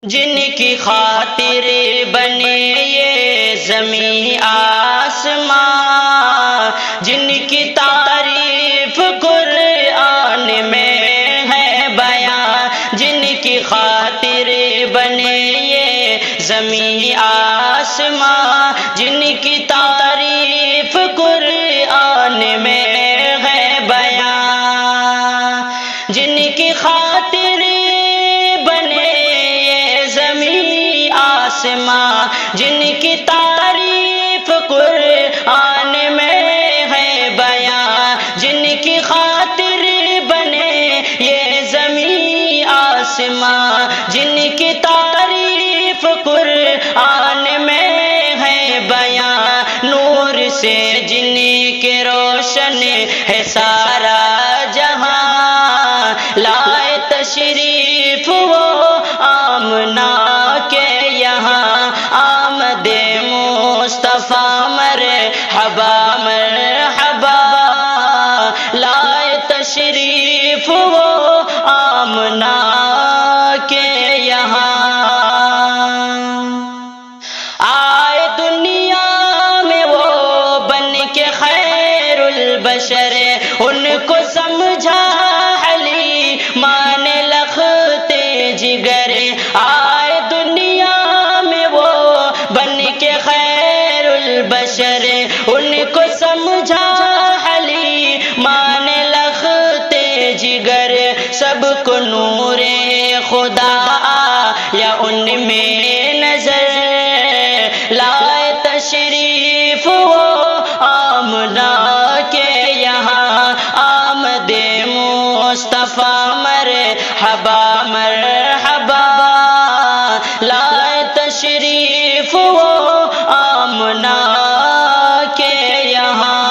جن کی خاطر بنے یہ زمین آسمان، جن کی تعریف قرآن میں ہے بیان، جن کی خاطر بنے یہ زمین آسمان، جن کی تعریف قرآن میں ہے بیان، جن کی خاطر جن کی تعریف قرآن میں ہے بیان، جن کی خاطر بنے یہ زمین آسمان، جن کی تعریف قرآن میں ہے بیان، نور سے جن کے روشن ہے سارا جہاں، لائے تشریف وہ آمنہ کے یہاں، آمد مصطفیٰ مرحبا مرحبا، لائے تشریف وہ آمنہ کے یہاں، آئے دنیا میں وہ بن کے خیر البشر، ان کو سمجھا حلیمان لخت جگر، آئے دنیا میں وہ بن کے خیر البشر، ان کو سمجھا حلیمان لخت جگر، سب کو نور خدا یا ان میں نظر، لائے تشریف وہ آمنہ کے یہاں، آمد مصطفیٰ مرحبا مرحبا، لائے تشریف وہ آمنہ کے یہاں،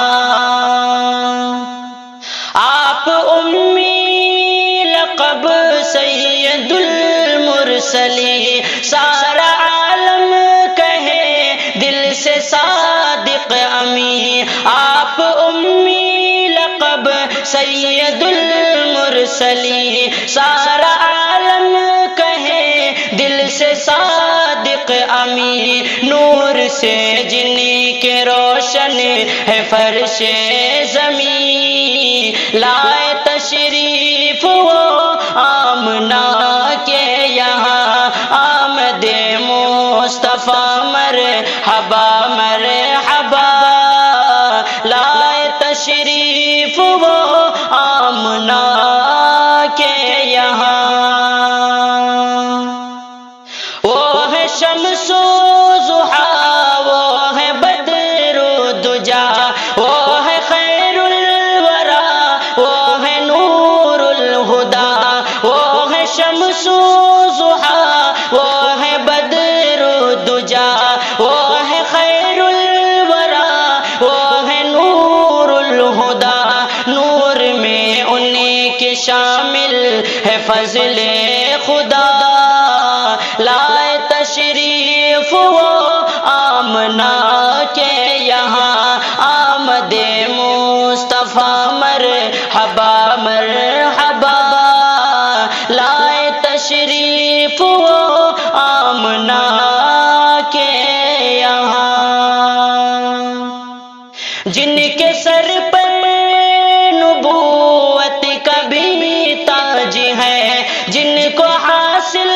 آپ امی لقب سید المرسلین، سارا عالم کہے دل سے صادق امین، آپ امی لقب سید المرسلین، سارا عالم کہے دل سے صادق امین، نور سے جن کے روشن ہے فرش زمین، لائے تشریف وہ آمنہ کے یہاں، آمد مصطفیٰ مرحبا مرحبا، لائے تشریف وہ آمنہ کے یہاں، وہ ہے شمس و ضحیٰ، وہ ہے بدر و دجا، وہ ہے خیر الورا، وہ ہے نور الہدا، وہ ہے شمس و ضحیٰ، وہ ہے بدر و دجا، وہ ہے خیر الورا، وہ ہے نور الہدا، نور میں ان کے شامل ہے فضل خدا، لائے تشریف وہ آمنہ کے یہاں، آمد مصطفیٰ مرحبا مرحبا، لائے تشریف وہ آمنہ کے یہاں، جن کے سر پر نبوت کا بھی تاج ہے، جن کو حاصل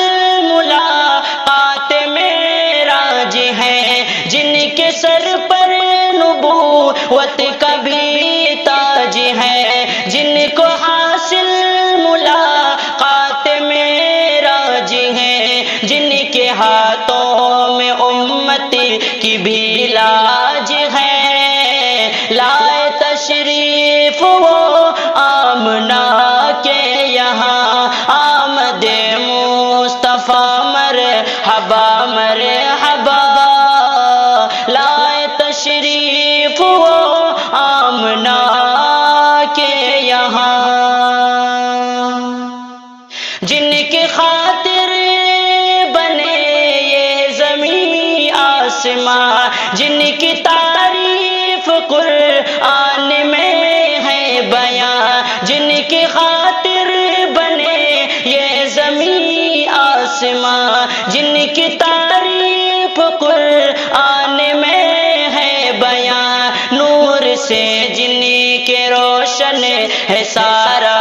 ملاقات معراج ہے، جن کے سر پر نبوت کا بھی تاج ہے، جن کو حاصل ملاقات معراج ہے، جن کے ہاتھوں میں امت کی بھی لاج ہے، لائے تشریف وہ آمنہ کے یہاں، آمد مصطفیٰ مرحبا مرحبا، لائے تشریف وہ آمنہ کے یہاں، جن کی خاطر بنے یہ زمین آسمان، جن کی تعریف قرآن میں ہے بیان، جن کی خاطر بنے یہ زمین آسمان، روشن ہے سارا